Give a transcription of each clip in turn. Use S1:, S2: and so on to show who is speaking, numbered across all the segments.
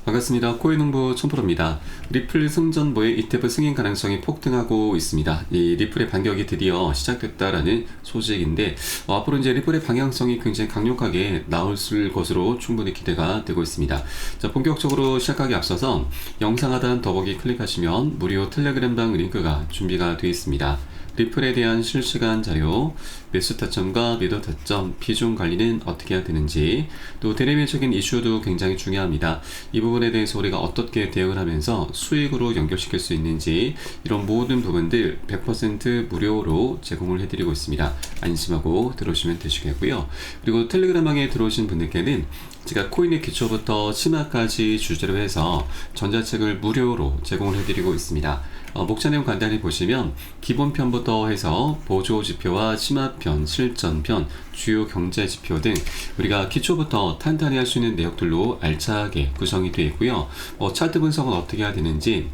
S1: 반갑습니다. 코인홍보 촌프로입니다. 리플 승전보의 ETF 승인 가능성이 폭등하고 있습니다. 이 리플의 반격이 드디어 시작됐다라는 소식인데 앞으로 이제 리플의 방향성이 굉장히 강력하게 나올 것으로 충분히 기대가 되고 있습니다. 자, 본격적으로 시작하기 앞서서 영상 하단 더보기 클릭하시면 무료 텔레그램방 링크가 준비가 되어 있습니다. 리플에 대한 실시간 자료, 매수 타점과 리더 타점, 비중 관리는 어떻게 해야 되는지, 또 대내외적인 이슈도 굉장히 중요합니다. 이 부분에 대해서 우리가 어떻게 대응을 하면서 수익으로 연결시킬 수 있는지, 이런 모든 부분들 100% 무료로 제공을 해드리고 있습니다. 안심하고 들어오시면 되시겠고요. 그리고 텔레그램방에 들어오신 분들께는 제가 코인의 기초부터 심화까지 주제로 해서 전자책을 무료로 제공을 해드리고 있습니다. 목차 내용 간단히 보시면 기본편부터 해서 보조지표와 심화편, 실전편, 주요 경제지표 등 우리가 기초부터 탄탄히 할 수 있는 내역들로 알차게 구성이 되어 있고요. 차트 분석은 어떻게 해야 되는지,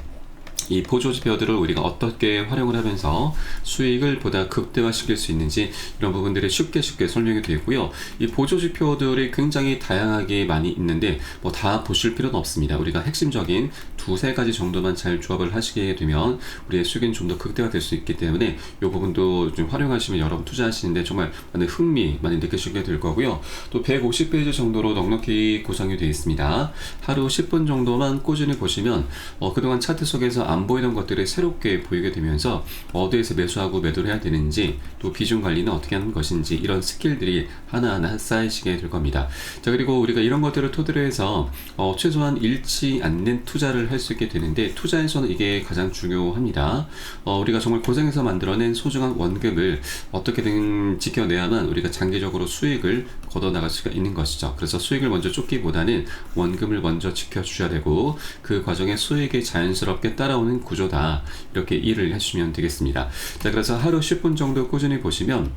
S1: 이 보조지표들을 우리가 어떻게 활용을 하면서 수익을 보다 극대화시킬 수 있는지, 이런 부분들이 쉽게 설명이 되어 있고요. 이 보조지표들이 굉장히 다양하게 많이 있는데 다 보실 필요는 없습니다. 우리가 핵심적인 두세 가지 정도만 잘 조합을 하시게 되면 우리의 수익은 좀 더 극대화될 수 있기 때문에 이 부분도 좀 활용하시면 여러분 투자하시는데 정말 많은 흥미 많이 느끼시게 될 거고요. 또 150페이지 정도로 넉넉히 구성이 되어 있습니다. 하루 10분 정도만 꾸준히 보시면 그동안 차트 속에서 안 보이던 것들이 새롭게 보이게 되면서 어디에서 매수하고 매도를 해야 되는지, 또 비중 관리는 어떻게 하는 것인지, 이런 스킬들이 하나하나 쌓이시게 될 겁니다. 자, 그리고 우리가 이런 것들을 토대로 해서 최소한 잃지 않는 투자를 할 수 있게 되는데, 투자에서는 이게 가장 중요합니다. 우리가 정말 고생해서 만들어낸 소중한 원금을 어떻게든 지켜내야만 우리가 장기적으로 수익을 걷어나갈 수가 있는 것이죠. 그래서 수익을 먼저 쫓기보다는 원금을 먼저 지켜주셔야 되고, 그 과정에 수익이 자연스럽게 따라오는 구조다, 이렇게 이해를 해주시면 되겠습니다. 자, 그래서 하루 10분 정도 꾸준히 보시면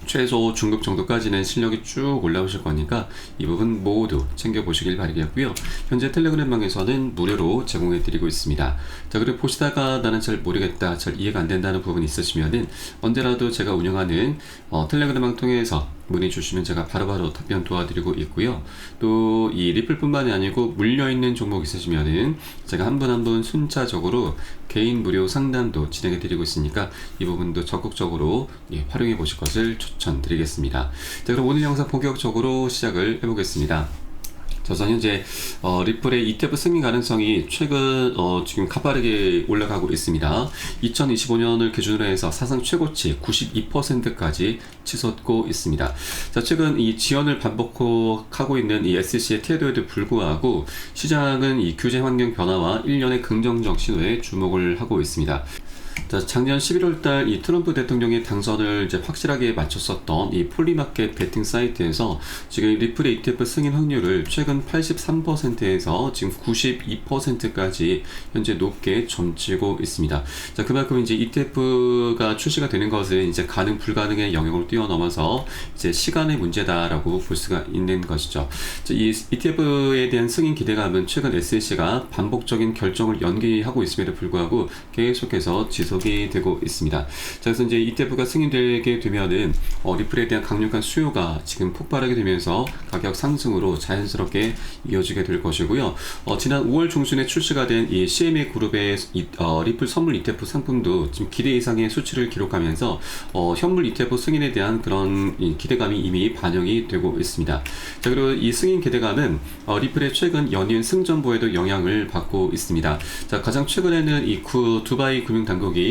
S1: 최소 중급 정도까지는 실력이 쭉 올라오실 거니까 이 부분 모두 챙겨보시길 바라겠고요. 현재 텔레그램방에서는 무료로 제공해드리고 있습니다. 자, 그리고 보시다가 나는 잘 모르겠다, 잘 이해가 안 된다는 부분이 있으시면은 언제라도 제가 운영하는 텔레그램방 통해서 문의 주시면 제가 바로바로 답변 도와드리고 있고요. 또 이 리플뿐만이 아니고 물려있는 종목 있으시면은 제가 한 분 한 분 순차적으로 개인 무료 상담도 진행해 드리고 있으니까 이 부분도 적극적으로 활용해 보실 것을 추천드리겠습니다. 자, 그럼 오늘 영상 본격적으로 시작을 해보겠습니다. 저는 현재 리플의 ETF 승인 가능성이 최근 지금 가파르게 올라가고 있습니다. 2025년을 기준으로 해서 사상 최고치 92%까지 치솟고 있습니다. 자, 최근 이 지연을 반복하고 있는 이 SEC의 태도에도 불구하고 시장은 이 규제 환경 변화와 1년의 긍정적 신호에 주목을 하고 있습니다. 자, 작년 11월달 이 트럼프 대통령의 당선을 이제 확실하게 맞췄었던 이 폴리마켓 베팅 사이트에서 지금 리플의 ETF 승인 확률을 최근 83%에서 지금 92%까지 현재 높게 점치고 있습니다. 자, 그만큼 이제 ETF가 출시가 되는 것은 이제 가능 불가능의 영역을 뛰어넘어서 이제 시간의 문제다라고 볼 수가 있는 것이죠. 자, 이 ETF에 대한 승인 기대감은 최근 SEC가 반복적인 결정을 연기하고 있음에도 불구하고 계속해서 지속이 되고 있습니다. 자, 그래서 이제 ETF가 승인되게 되면은 리플에 대한 강력한 수요가 지금 폭발하게 되면서 가격 상승으로 자연스럽게 이어지게 될 것이고요. 지난 5월 중순에 출시가 된 이 CMA 그룹의 리플 선물 ETF 상품도 지금 기대 이상의 수치를 기록하면서 현물 ETF 승인에 대한 그런 기대감이 이미 반영이 되고 있습니다. 자, 그리고 이 승인 기대감은 리플의 최근 연이은 승전보에도 영향을 받고 있습니다. 자, 가장 최근에는 이 두바이 금융당국이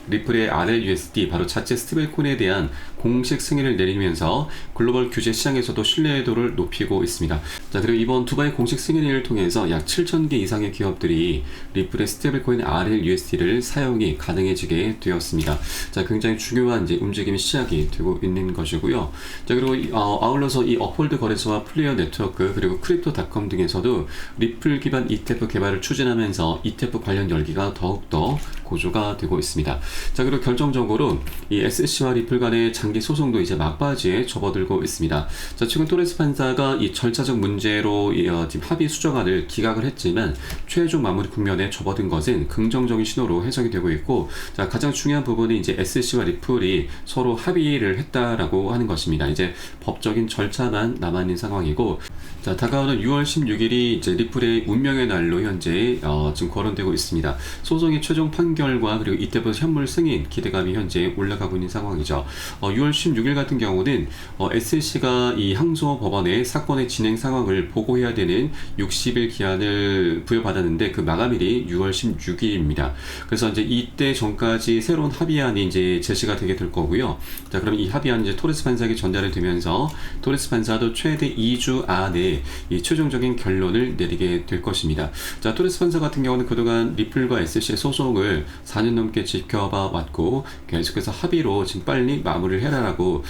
S1: 리플의 RLUSD, 바로 자체 스테이블코인에 대한 공식 승인을 내리면서 글로벌 규제 시장에서도 신뢰도를 높이고 있습니다. 자, 그리고 이번 두바이 공식 승인을 통해서 약 7,000개 이상의 기업들이 리플의 스테이블코인 RLUSD를 사용이 가능해지게 되었습니다. 자, 굉장히 중요한 이제 움직임이 시작이 되고 있는 것이고요. 자, 그리고 아울러서 이 업홀드 거래소와 플레이어 네트워크, 그리고 크립토닷컴 등에서도 리플 기반 ETF 개발을 추진하면서 ETF 관련 열기가 더욱더 고조가 되고 있습니다. 자, 그리고 결정적으로 이 SEC와 리플 간의 장기 소송도 이제 막바지에 접어들고 있습니다. 자, 최근 토레스 판사가 이 절차적 문제로 지금 합의 수정안을 기각을 했지만 최종 마무리 국면에 접어든 것은 긍정적인 신호로 해석이 되고 있고, 자, 가장 중요한 부분은 이제 SEC와 리플이 서로 합의를 했다라고 하는 것입니다. 이제 법적인 절차만 남아있는 상황이고, 자, 다가오는 6월 16일이 이제 리플의 운명의 날로 현재 지금 거론되고 있습니다. 소송의 최종 판결과 그리고 이때부터 현물 승인 기대감이 현재 올라가고 있는 상황이죠. 6월 16일 같은 경우는 SC가 이 항소 법원에 사건의 진행 상황을 보고해야 되는 60일 기한을 부여받았는데 그 마감일이 6월 16일입니다. 그래서 이제 이때 전까지 새로운 합의안이 이제 제시가 되게 될 거고요. 자, 그럼 이 합의안 이제 토레스 판사에게 전달이 되면서 토레스 판사도 최대 2주 안에 이 최종적인 결론을 내리게 될 것입니다. 자, 토레스 판사 같은 경우는 그동안 리플과 SC의 소송을 4년 넘게 지켜봐 왔고 계속해서 합의로 지금 빨리 마무리를 해라라고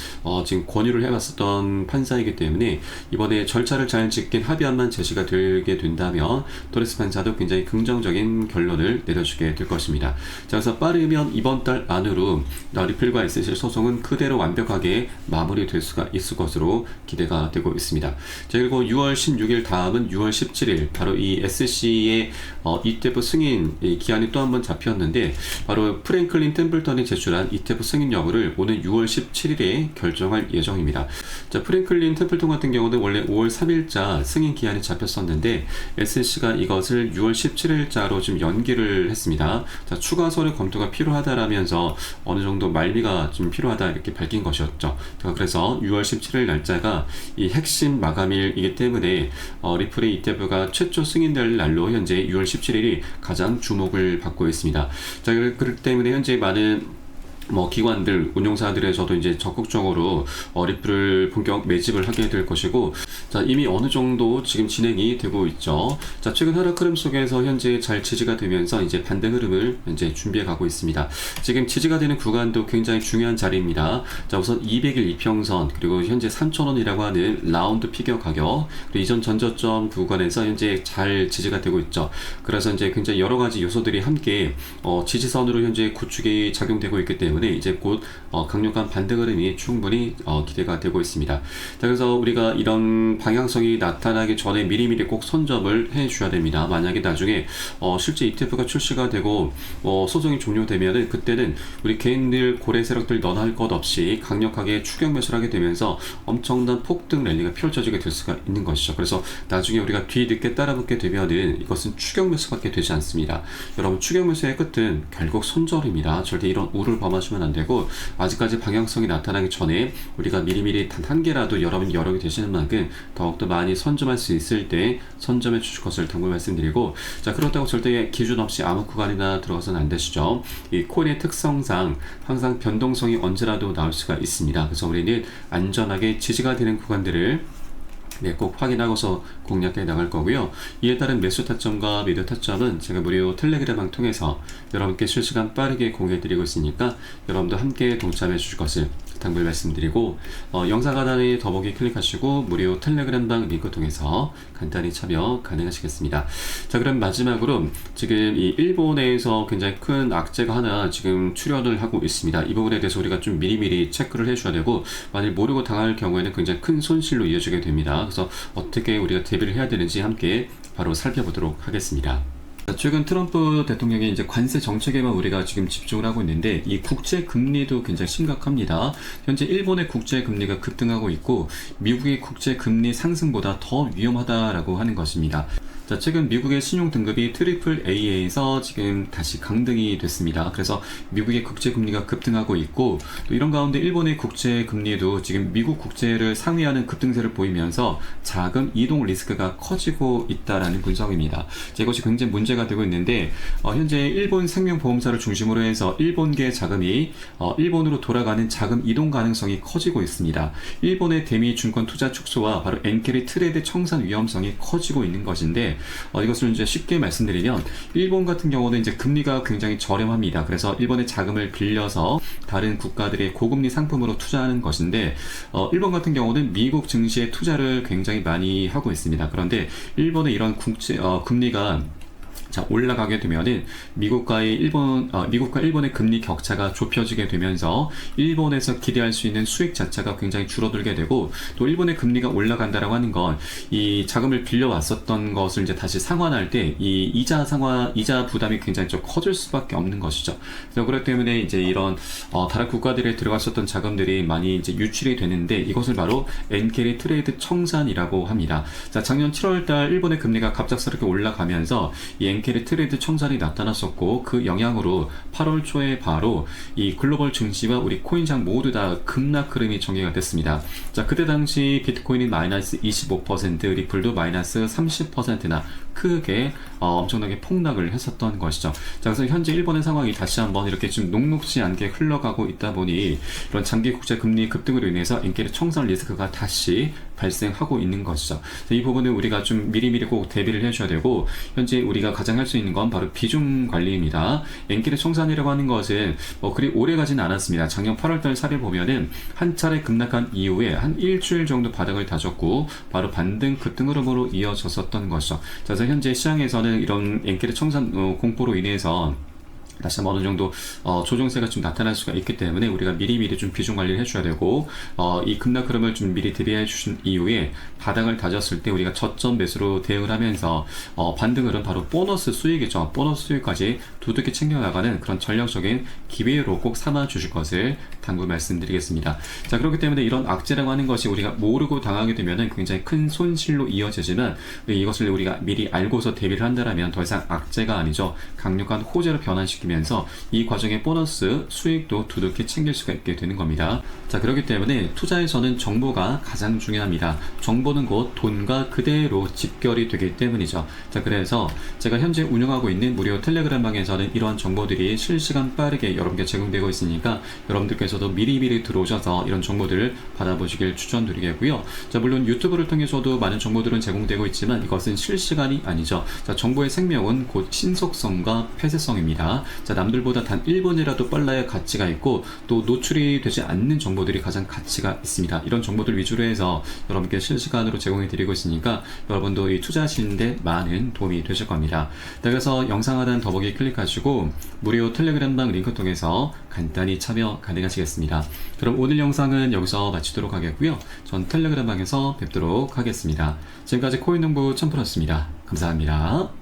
S1: 지금 권유를 해왔었던 판사이기 때문에 이번에 절차를 잘 지킨 합의안만 제시가 되게 된다면 토레스 판사도 굉장히 긍정적인 결론을 내려주게 될 것입니다. 자, 그래서 빠르면 이번 달 안으로 리플과 SC의 소송은 그대로 완벽하게 마무리될 수가 있을 것으로 기대가 되고 있습니다. 자, 그리고 6월 16일 다음은 6월 17일 바로 이 SC의 ETF 승인 기한이 또 한 번 잡혔는데 바로 프랭클린 템플턴이 제출한 ETF 승인 여부를 오는 6월 17일에 결정할 예정입니다. 자, 프랭클린 템플턴 같은 경우는 원래 5월 3일자 승인 기한이 잡혔었는데 SC가 이것을 6월 17일자로 좀 연기를 했습니다. 자, 추가 서류 검토가 필요하다라면서 어느 정도 말미가 좀 필요하다 이렇게 밝힌 것이었죠. 자, 그래서 6월 17일 날짜가 이 핵심 마감일이기 때문에 리플의 ETF가 최초 승인될 날로 현재 6월 17일이 가장 주목을 받고 있습니다. 자, 그렇기 때문에 현재 많은 기관들, 운용사들에서도 이제 적극적으로 리플을 본격 매집을 하게 될 것이고, 자, 이미 어느 정도 지금 진행이 되고 있죠. 자, 최근 하락 흐름 속에서 현재 잘 지지가 되면서 이제 반등 흐름을 현재 준비해 가고 있습니다. 지금 지지가 되는 구간도 굉장히 중요한 자리입니다. 자, 우선 200일 이평선, 그리고 현재 3,000원이라고 하는 라운드 피겨 가격, 그리고 이전 전저점 구간에서 현재 잘 지지가 되고 있죠. 그래서 이제 굉장히 여러 가지 요소들이 함께 지지선으로 현재 구축이 작용되고 있기 때문에 이제 곧 강력한 반등 흐름이 충분히 기대가 되고 있습니다. 자, 그래서 우리가 이런 방향성이 나타나기 전에 미리미리 꼭 선점을 해 주셔야 됩니다. 만약에 나중에 실제 ETF가 출시가 되고 소송이 종료되면은 그때는 우리 개인들 고래 세력들 너나 할 것 없이 강력하게 추격 매수를 하게 되면서 엄청난 폭등 랠리가 펼쳐지게 될 수가 있는 것이죠. 그래서 나중에 우리가 뒤늦게 따라붙게 되면은 이것은 추격 매수밖에 되지 않습니다. 여러분, 추격 매수의 끝은 결국 손절입니다. 절대 이런 우를 범하시면 안 되고, 아직까지 방향성이 나타나기 전에 우리가 미리미리 단 한 개라도 여러분이 여력이 되시는 만큼 더욱더 많이 선점할 수 있을 때 선점해 주실 것을 당부를 말씀드리고, 자, 그렇다고 절대 기준 없이 아무 구간이나 들어가서는 안 되시죠. 이 코인의 특성상 항상 변동성이 언제라도 나올 수가 있습니다. 그래서 우리는 안전하게 지지가 되는 구간들을 꼭 확인하고서 공략해 나갈 거고요. 이에 따른 매수 타점과 매도 타점은 제가 무료 텔레그램을 통해서 여러분께 실시간 빠르게 공유해 드리고 있으니까 여러분도 함께 동참해 주실 것을 당부를 말씀드리고, 영상 하단에 더보기 클릭하시고 무료 텔레그램방 링크 통해서 간단히 참여 가능하시겠습니다. 자, 그럼 마지막으로 지금 이 일본에서 굉장히 큰 악재가 하나 지금 출현을 하고 있습니다. 이 부분에 대해서 우리가 좀 미리미리 체크를 해줘야 되고, 만일 모르고 당할 경우에는 굉장히 큰 손실로 이어지게 됩니다. 그래서 어떻게 우리가 대비를 해야 되는지 함께 바로 살펴보도록 하겠습니다. 최근 트럼프 대통령의 이제 관세 정책에만 우리가 지금 집중을 하고 있는데, 이 국제 금리도 굉장히 심각합니다. 현재 일본의 국제 금리가 급등하고 있고 미국의 국제 금리 상승보다 더 위험하다라고 하는 것입니다. 자, 최근 미국의 신용 등급이 트리플 A에서 지금 다시 강등이 됐습니다. 그래서 미국의 국제 금리가 급등하고 있고, 또 이런 가운데 일본의 국제 금리도 지금 미국 국채를 상회하는 급등세를 보이면서 자금 이동 리스크가 커지고 있다라는 분석입니다. 자, 이것이 굉장히 문제가 되고 있는데, 현재 일본 생명보험사를 중심으로 해서 일본계 자금이 일본으로 돌아가는 자금 이동 가능성이 커지고 있습니다. 일본의 대미 증권 투자 축소와 바로 엔캐리 트레이드 청산 위험성이 커지고 있는 것인데, 이것을 이제 쉽게 말씀드리면 일본 같은 경우는 이제 금리가 굉장히 저렴합니다. 그래서 일본의 자금을 빌려서 다른 국가들의 고금리 상품으로 투자하는 것인데, 일본 같은 경우는 미국 증시에 투자를 굉장히 많이 하고 있습니다. 그런데 일본의 이런 금리가
S2: 자, 올라가게 되면은 미국과 일본의 금리 격차가 좁혀지게 되면서 일본에서 기대할 수 있는 수익 자체가 굉장히 줄어들게 되고, 또 일본의 금리가 올라간다라고 하는 건 이 자금을 빌려왔었던 것을 이제 다시 상환할 때 이 이자 부담이 굉장히 좀 커질 수밖에 없는 것이죠. 그래서 그렇기 때문에 이제 이런 다른 국가들에 들어갔었던 자금들이 많이 이제 유출이 되는데, 이것을 바로 엔캐리 트레이드 청산이라고 합니다. 자, 작년 7월달 일본의 금리가 갑작스럽게 올라가면서 이 엔캐리 트레이드 청산이 나타났었고, 그 영향으로 8월 초에 바로 이 글로벌 증시와 우리 코인장 모두 다 급락 흐름이 전개가 됐습니다. 자, 그때 당시 비트코인이 마이너스 25%, 리플도 마이너스 30%나 크게 엄청나게 폭락을 했었던 것이죠. 자, 그래서 현재 일본의 상황이 다시 한번 이렇게 좀 녹록지 않게 흘러가고 있다 보니 이런 장기 국제 금리 급등으로 인해서 엔캐리 청산 리스크가 다시 발생하고 있는 것이죠. 이 부분은 우리가 좀 미리미리 꼭 대비를 해줘야 되고, 현재 우리가 가장 할 수 있는 건 바로 비중 관리입니다. 엔캐리 청산이라고 하는 것은 그리 오래 가지는 않았습니다. 작년 8월달 사례 보면은 한 차례 급락한 이후에 한 일주일 정도 바닥을 다졌고 바로 반등 급등 흐름으로 이어졌었던 것이죠. 자, 그래서 현재 시장에서는 이런 엔캐리 청산 공포로 인해서 다시 한번 어느 정도 조정세가 좀 나타날 수가 있기 때문에 우리가 미리미리 좀 비중 관리를 해줘야 되고, 이 급락 흐름을 좀 미리 대비해 주신 이후에 바닥을 다졌을 때 우리가 저점 매수로 대응을 하면서 반등 흐름, 바로 보너스 수익이죠. 보너스 수익까지 두둑히 챙겨나가는 그런 전략적인 기회로 꼭 삼아 주실 것을 당부 말씀드리겠습니다. 자, 그렇기 때문에 이런 악재라고 하는 것이 우리가 모르고 당하게 되면 굉장히 큰 손실로 이어지지만, 이것을 우리가 미리 알고서 대비를 한다면 더 이상 악재가 아니죠. 강력한 호재로 변환시키면서 이 과정의 보너스 수익도 두둑히 챙길 수가 있게 되는 겁니다. 자, 그렇기 때문에 투자에서는 정보가 가장 중요합니다. 정보는 곧 돈과 그대로 집결이 되기 때문이죠. 자, 그래서 제가 현재 운영하고 있는 무료 텔레그램 방에서는 이러한 정보들이 실시간 빠르게 여러분께 제공되고 있으니까 여러분들께서도 미리미리 들어오셔서 이런 정보들을 받아보시길 추천드리겠고요. 자, 물론 유튜브를 통해서도 많은 정보들은 제공되고 있지만 이것은 실시간이 아니죠. 자, 정보의 생명은 곧 신속성과 폐쇄성입니다. 자, 남들보다 단 1분이라도 빨라야 가치가 있고, 또 노출이 되지 않는 정보들이 가장 가치가 있습니다. 이런 정보들 위주로 해서 여러분께 실시간으로 제공해 드리고 있으니까 여러분도 이 투자하시는데 많은 도움이 되실 겁니다. 그래서 영상 하단 더보기 클릭하시고 무료 텔레그램방 링크 통해서 간단히 참여 가능하시겠습니다. 그럼 오늘 영상은 여기서 마치도록 하겠고요. 전 텔레그램방에서 뵙도록 하겠습니다. 지금까지 코인농부 첨프였습니다. 감사합니다.